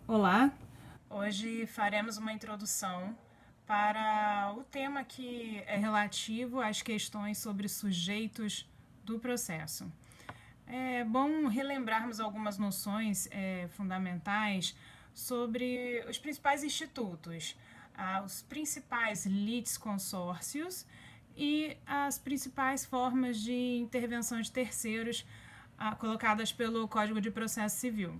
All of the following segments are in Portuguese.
Olá! Hoje faremos uma introdução para o tema que é relativo às questões sobre sujeitos do processo. É bom relembrarmos algumas noções fundamentais sobre os principais institutos, os principais litisconsórcios e as principais formas de intervenção de terceiros colocadas pelo Código de Processo Civil.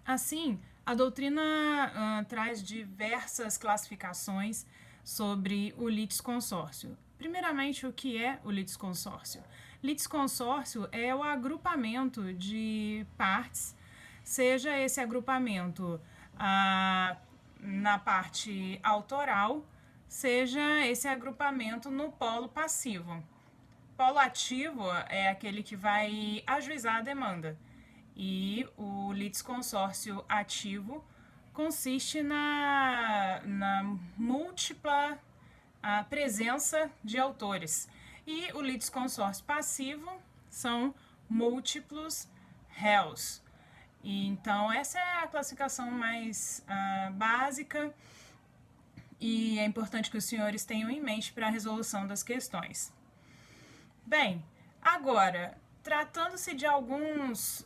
Assim, a doutrina traz diversas classificações sobre o litisconsórcio. Primeiramente, o que é o litisconsórcio? Litisconsórcio é o agrupamento de partes, seja esse agrupamento na parte autoral, seja esse agrupamento no polo passivo. Polo ativo é aquele que vai ajuizar a demanda. E o litisconsórcio ativo consiste na múltipla presença de autores. E o litisconsórcio passivo são múltiplos réus. E, então, essa é a classificação mais básica e é importante que os senhores tenham em mente para a resolução das questões. Bem, agora, tratando-se de alguns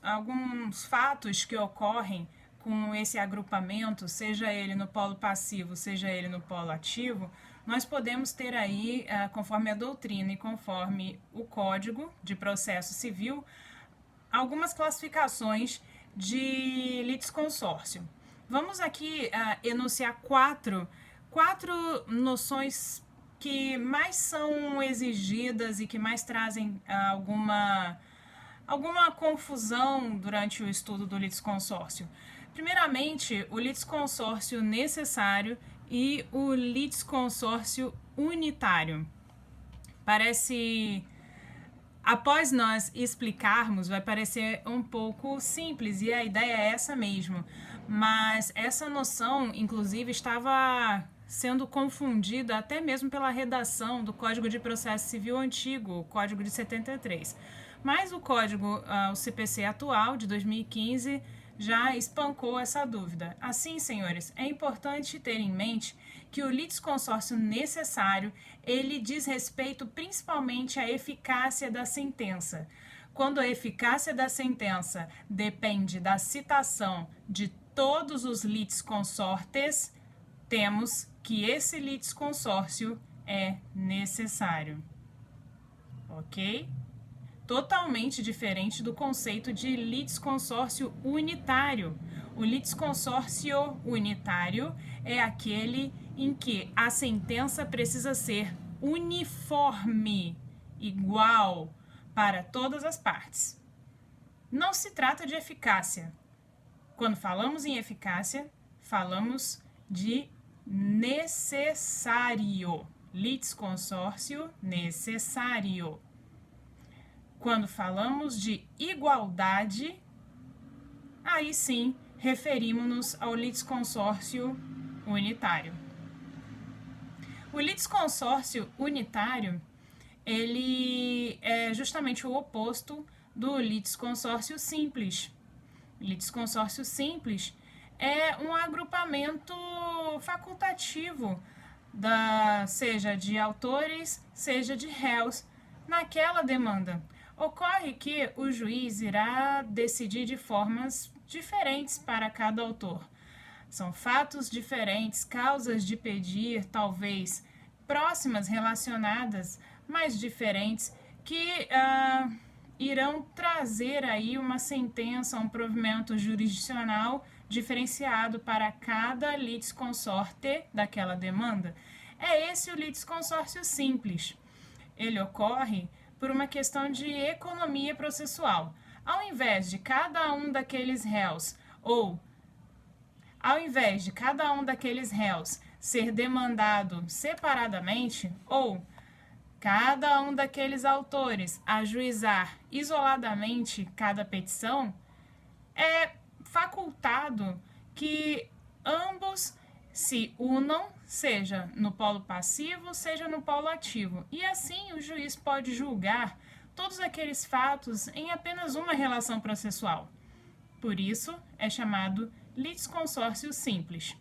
fatos que ocorrem com esse agrupamento, seja ele no polo passivo, seja ele no polo ativo, nós podemos ter aí, conforme a doutrina e conforme o Código de Processo Civil, algumas classificações de litisconsórcio. Vamos aqui enunciar quatro noções que mais são exigidas e que mais trazem alguma confusão durante o estudo do litisconsórcio. Primeiramente, o litisconsórcio necessário e o litisconsórcio unitário. Após nós explicarmos, vai parecer um pouco simples e a ideia é essa mesmo, mas essa noção, inclusive, estava sendo confundida até mesmo pela redação do Código de Processo Civil antigo, o Código de 73. Mas o Código, o CPC atual, de 2015, já espancou essa dúvida. Assim, senhores, é importante ter em mente que o litisconsórcio necessário, ele diz respeito principalmente à eficácia da sentença. Quando a eficácia da sentença depende da citação de todos os litisconsortes, temos que esse litisconsórcio é necessário. Ok? Totalmente diferente do conceito de litisconsórcio unitário. O litisconsórcio unitário é aquele em que a sentença precisa ser uniforme, igual para todas as partes. Não se trata de eficácia. Quando falamos em eficácia, falamos de necessário. Litisconsórcio necessário. Quando falamos de igualdade, aí sim referimos-nos ao litisconsórcio unitário. O litisconsórcio unitário, ele é justamente o oposto do litisconsórcio simples. O litisconsórcio simples é um agrupamento facultativo, seja de autores, seja de réus, naquela demanda. Ocorre que o juiz irá decidir de formas diferentes para cada autor. São fatos diferentes, causas de pedir, talvez próximas, relacionadas, mas diferentes, que irão trazer aí uma sentença, um provimento jurisdicional diferenciado para cada litisconsorte daquela demanda. É esse o litisconsórcio simples. Ele ocorre por uma questão de economia processual. Ao invés de cada um daqueles réus, ser demandado separadamente, ou cada um daqueles autores ajuizar isoladamente cada petição, é facultado que ambos se unam, seja no polo passivo, seja no polo ativo. E assim o juiz pode julgar todos aqueles fatos em apenas uma relação processual. Por isso é chamado litisconsórcio simples.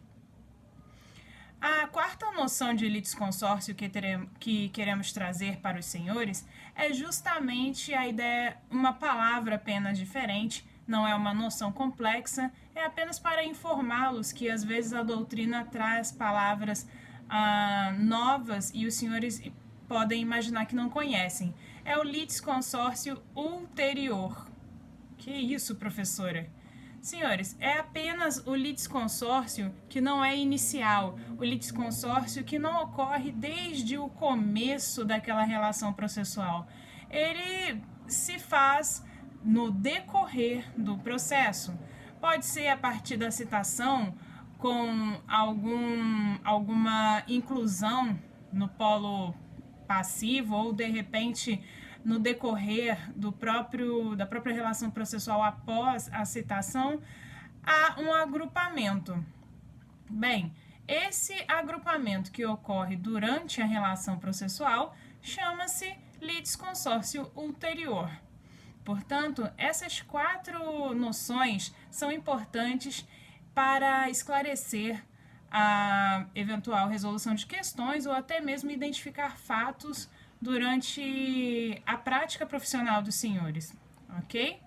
A quarta noção de litisconsórcio que queremos trazer para os senhores é justamente a ideia, uma palavra apenas diferente, não é uma noção complexa, é apenas para informá-los que às vezes a doutrina traz palavras novas e os senhores podem imaginar que não conhecem. É o litisconsórcio ulterior. Que isso, professora? Senhores, é apenas o litisconsórcio que não é inicial, o litisconsórcio que não ocorre desde o começo daquela relação processual. Ele se faz no decorrer do processo. Pode ser a partir da citação com alguma inclusão no polo passivo ou, de repente, no decorrer da própria relação processual após a citação, há um agrupamento. Bem, esse agrupamento que ocorre durante a relação processual chama-se litisconsórcio ulterior. Portanto, essas 4 noções são importantes para esclarecer a eventual resolução de questões ou até mesmo identificar fatos durante a prática profissional dos senhores, ok?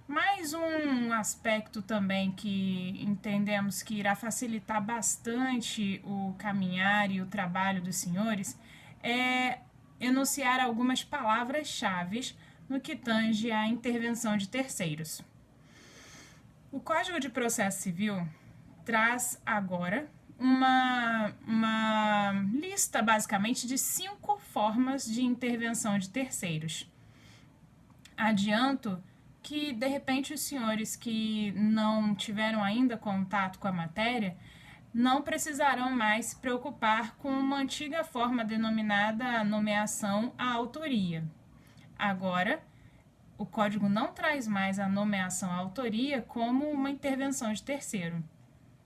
Mais um aspecto também que entendemos que irá facilitar bastante o caminhar e o trabalho dos senhores é enunciar algumas palavras-chave no que tange à intervenção de terceiros. O Código de Processo Civil traz agora uma lista, basicamente, de 5 formas de intervenção de terceiros. Adianto que, de repente, os senhores que não tiveram ainda contato com a matéria não precisarão mais se preocupar com uma antiga forma denominada nomeação à autoria. Agora, o Código não traz mais a nomeação à autoria como uma intervenção de terceiro.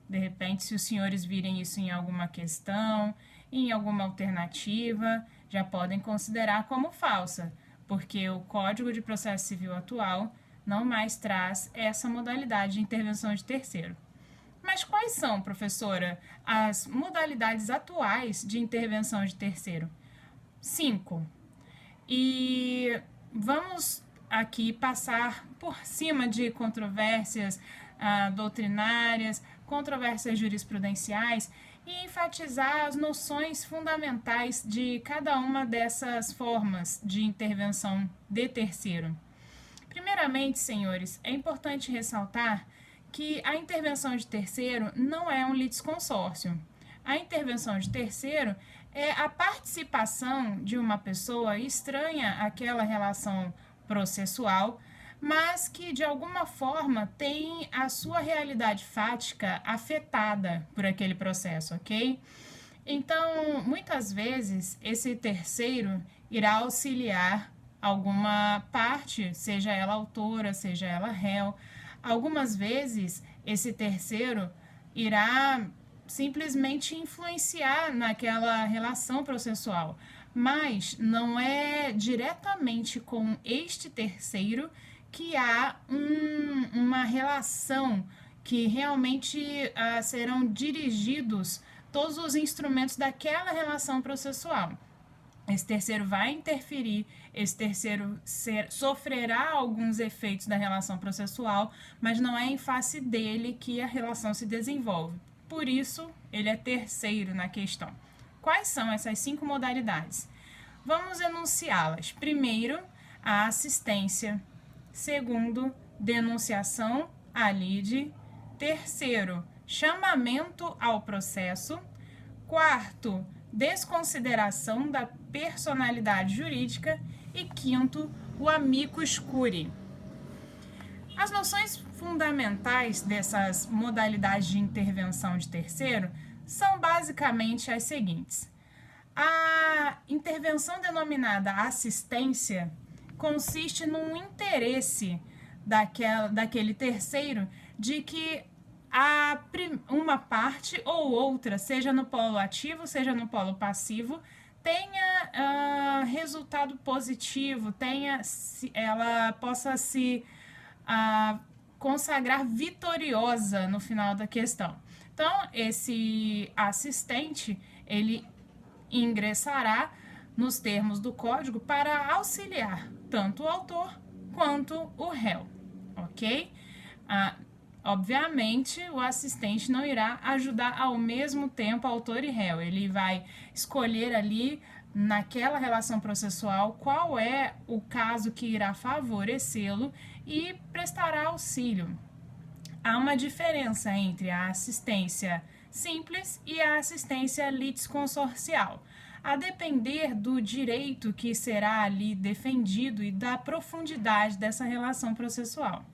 De repente, se os senhores virem isso em alguma questão, em alguma alternativa, já podem considerar como falsa, porque o Código de Processo Civil atual não mais traz essa modalidade de intervenção de terceiro. Mas quais são, professora, as modalidades atuais de intervenção de terceiro? 5. E vamos aqui passar por cima de controvérsias doutrinárias, controvérsias jurisprudenciais e enfatizar as noções fundamentais de cada uma dessas formas de intervenção de terceiro. Primeiramente, senhores, é importante ressaltar que a intervenção de terceiro não é um litisconsórcio. A intervenção de terceiro é a participação de uma pessoa estranha àquela relação processual, mas que de alguma forma tem a sua realidade fática afetada por aquele processo, ok? Então, muitas vezes, esse terceiro irá auxiliar alguma parte, seja ela autora, seja ela réu. Algumas vezes, esse terceiro irá simplesmente influenciar naquela relação processual, mas não é diretamente com este terceiro que há uma relação que realmente serão dirigidos todos os instrumentos daquela relação processual. Esse terceiro vai interferir, esse terceiro sofrerá alguns efeitos da relação processual, mas não é em face dele que a relação se desenvolve. Por isso, ele é terceiro na questão. Quais são essas 5 modalidades? Vamos enunciá-las. Primeiro, a assistência. Segundo, denunciação à lide. Terceiro, chamamento ao processo. Quarto, desconsideração da personalidade jurídica. E quinto, o amicus curiae. As noções fundamentais dessas modalidades de intervenção de terceiro são basicamente as seguintes. A intervenção denominada assistência consiste num interesse daquele terceiro de que uma parte ou outra, seja no polo ativo, seja no polo passivo, tenha resultado positivo, ela possa se consagrar vitoriosa no final da questão. Então, esse assistente, ele ingressará nos termos do código para auxiliar tanto o autor quanto o réu, ok? Obviamente, o assistente não irá ajudar ao mesmo tempo autor e réu. Ele vai escolher ali, naquela relação processual, qual é o caso que irá favorecê-lo e prestará auxílio. Há uma diferença entre a assistência simples e a assistência litisconsorcial, a depender do direito que será ali defendido e da profundidade dessa relação processual.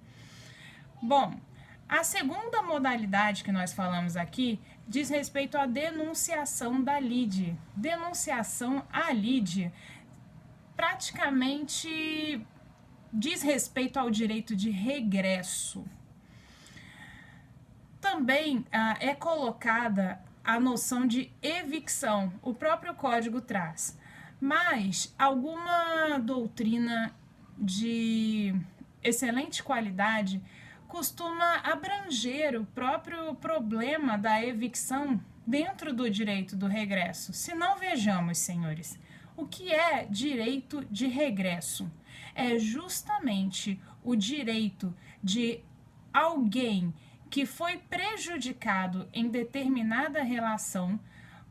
Bom, a segunda modalidade que nós falamos aqui diz respeito à denunciação da lide. Denunciação à lide praticamente diz respeito ao direito de regresso. Também é colocada a noção de evicção, o próprio código traz, mas alguma doutrina de excelente qualidade costuma abranger o próprio problema da evicção dentro do direito do regresso. Se não, vejamos, senhores, o que é direito de regresso? É justamente o direito de alguém que foi prejudicado em determinada relação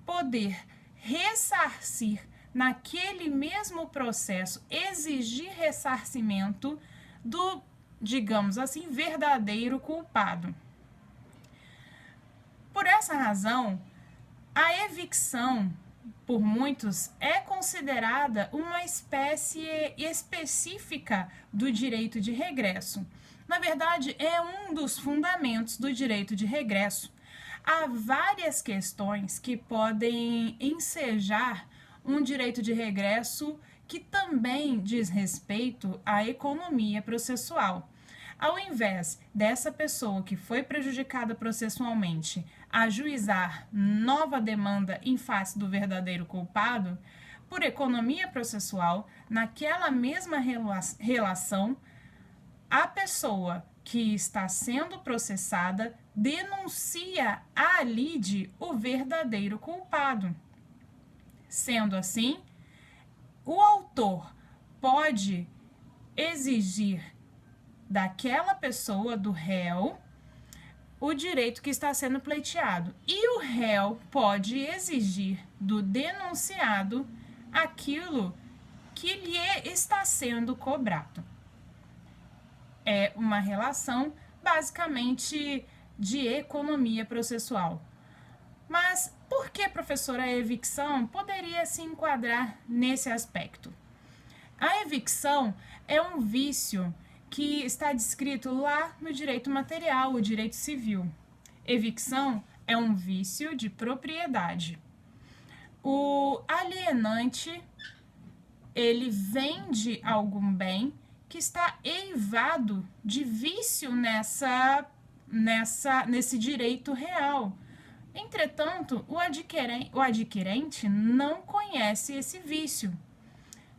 poder ressarcir naquele mesmo processo, exigir ressarcimento do, digamos assim, verdadeiro culpado. Por essa razão, a evicção, por muitos, é considerada uma espécie específica do direito de regresso. Na verdade, é um dos fundamentos do direito de regresso. Há várias questões que podem ensejar um direito de regresso que também diz respeito à economia processual. Ao invés dessa pessoa que foi prejudicada processualmente ajuizar nova demanda em face do verdadeiro culpado, por economia processual, naquela mesma relação, a pessoa que está sendo processada denuncia à lide o verdadeiro culpado. Sendo assim, o autor pode exigir daquela pessoa, do réu, o direito que está sendo pleiteado. E o réu pode exigir do denunciado aquilo que lhe está sendo cobrado. É uma relação basicamente de economia processual. Mas por que, professora, a evicção poderia se enquadrar nesse aspecto? A evicção é um vício que está descrito lá no direito material, o direito civil. Evicção é um vício de propriedade. O alienante, ele vende algum bem que está eivado de vício nesse direito real. Entretanto, o adquirente não conhece esse vício.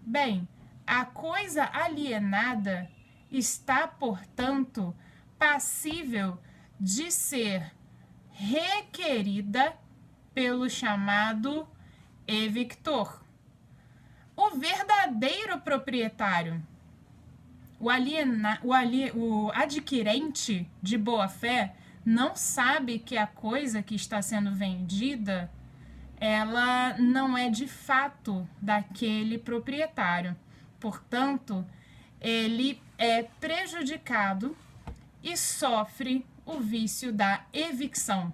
Bem, a coisa alienada está, portanto, passível de ser requerida pelo chamado evictor. O verdadeiro proprietário, o adquirente de boa-fé, não sabe que a coisa que está sendo vendida, ela não é de fato daquele proprietário. Portanto, ele é prejudicado e sofre o vício da evicção.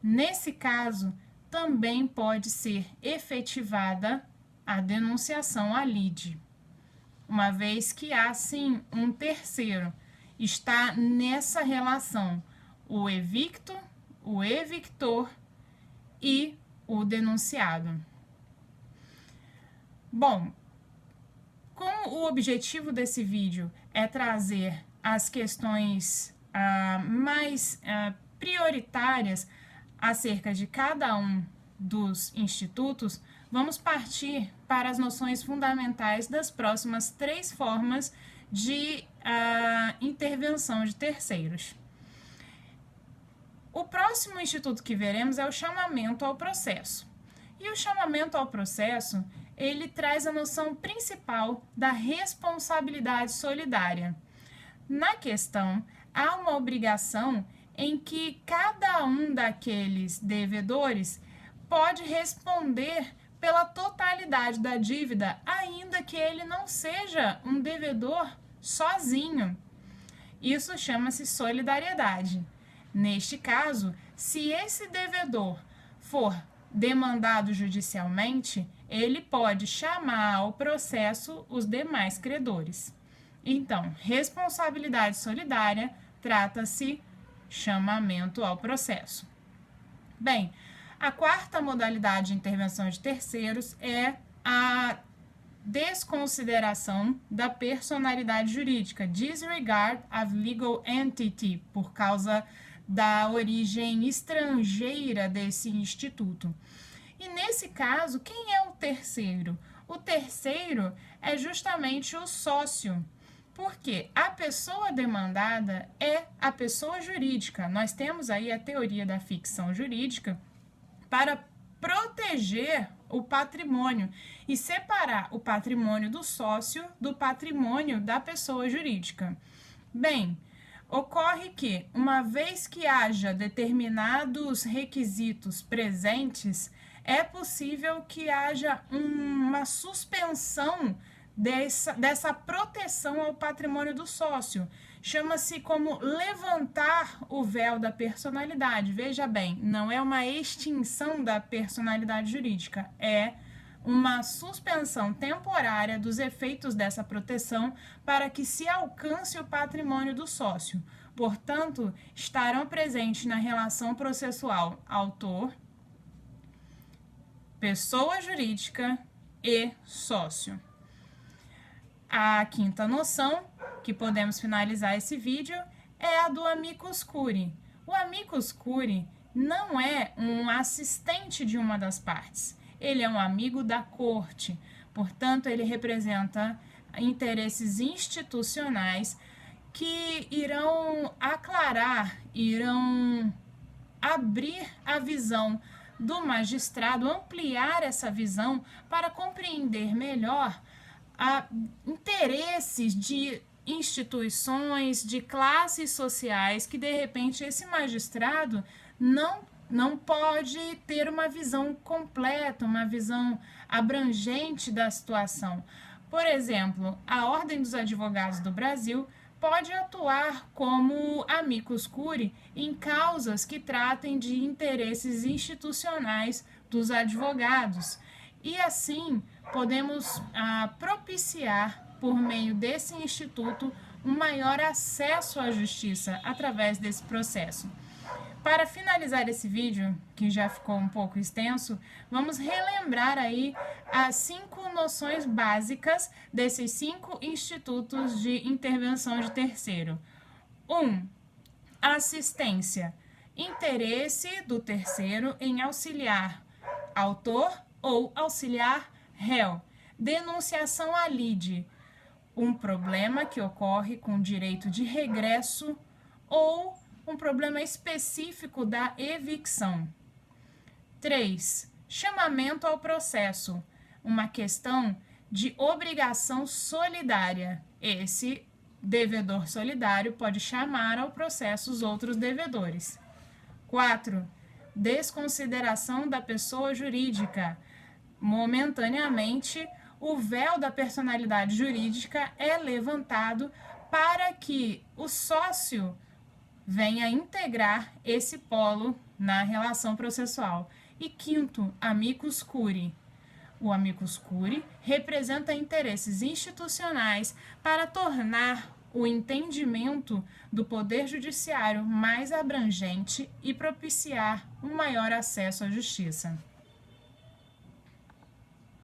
Nesse caso, também pode ser efetivada a denunciação à lide, uma vez que há, sim, um terceiro. Está nessa relação o evicto, o evictor e o denunciado. Bom, com o objetivo desse vídeo é trazer as questões mais prioritárias acerca de cada um dos institutos, vamos partir para as noções fundamentais das próximas 3 formas de a intervenção de terceiros. O próximo instituto que veremos é o chamamento ao processo. E o chamamento ao processo, ele traz a noção principal da responsabilidade solidária. Na questão, há uma obrigação em que cada um daqueles devedores pode responder pela totalidade da dívida, ainda que ele não seja um devedor sozinho. Isso chama-se solidariedade. Neste caso, se esse devedor for demandado judicialmente, ele pode chamar ao processo os demais credores. Então, responsabilidade solidária trata-se chamamento ao processo. Bem, a quarta modalidade de intervenção de terceiros é a desconsideração da personalidade jurídica, disregard of legal entity, por causa da origem estrangeira desse instituto. E nesse caso, quem é o terceiro? O terceiro é justamente o sócio, porque a pessoa demandada é a pessoa jurídica. Nós temos aí a teoria da ficção jurídica para proteger o patrimônio e separar o patrimônio do sócio do patrimônio da pessoa jurídica. Bem, ocorre que, uma vez que haja determinados requisitos presentes, é possível que haja uma suspensão dessa proteção ao patrimônio do sócio. Chama-se como levantar o véu da personalidade. Veja bem, não é uma extinção da personalidade jurídica, é uma suspensão temporária dos efeitos dessa proteção para que se alcance o patrimônio do sócio. Portanto, estarão presentes na relação processual autor, pessoa jurídica e sócio. A quinta noção, que podemos finalizar esse vídeo, é a do amicus curiae. O amicus curiae não é um assistente de uma das partes, ele é um amigo da corte, portanto, ele representa interesses institucionais que irão aclarar, irão abrir a visão do magistrado, ampliar essa visão para compreender melhor interesses de instituições, de classes sociais que, de repente, esse magistrado não pode ter uma visão completa, uma visão abrangente da situação. Por exemplo, a Ordem dos Advogados do Brasil pode atuar como amicus curiae em causas que tratem de interesses institucionais dos advogados. E assim, podemos propiciar, por meio desse instituto, um maior acesso à justiça através desse processo. Para finalizar esse vídeo, que já ficou um pouco extenso, vamos relembrar aí as 5 noções básicas desses 5 institutos de intervenção de terceiro. 1. Assistência. Interesse do terceiro em auxiliar autor ou auxiliar réu. Denunciação à lide. Um problema que ocorre com direito de regresso ou um problema específico da evicção. 3. Chamamento ao processo. Uma questão de obrigação solidária. Esse devedor solidário pode chamar ao processo os outros devedores. 4. Desconsideração da pessoa jurídica. Momentaneamente, o véu da personalidade jurídica é levantado para que o sócio venha integrar esse polo na relação processual. E 5º, amicus curiae. O amicus curiae representa interesses institucionais para tornar o entendimento do Poder Judiciário mais abrangente e propiciar um maior acesso à justiça.